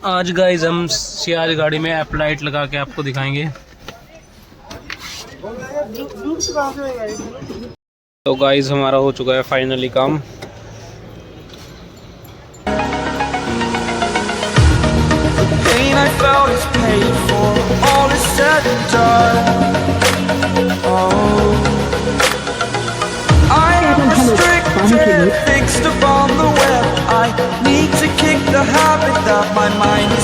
आज गाइस हम सियाज गाड़ी में एप लाइट लगा के आपको दिखाएंगे। तो गाइस हमारा हो चुका है फाइनली काम। Fixed upon the web, I need to kick the habit that my mind is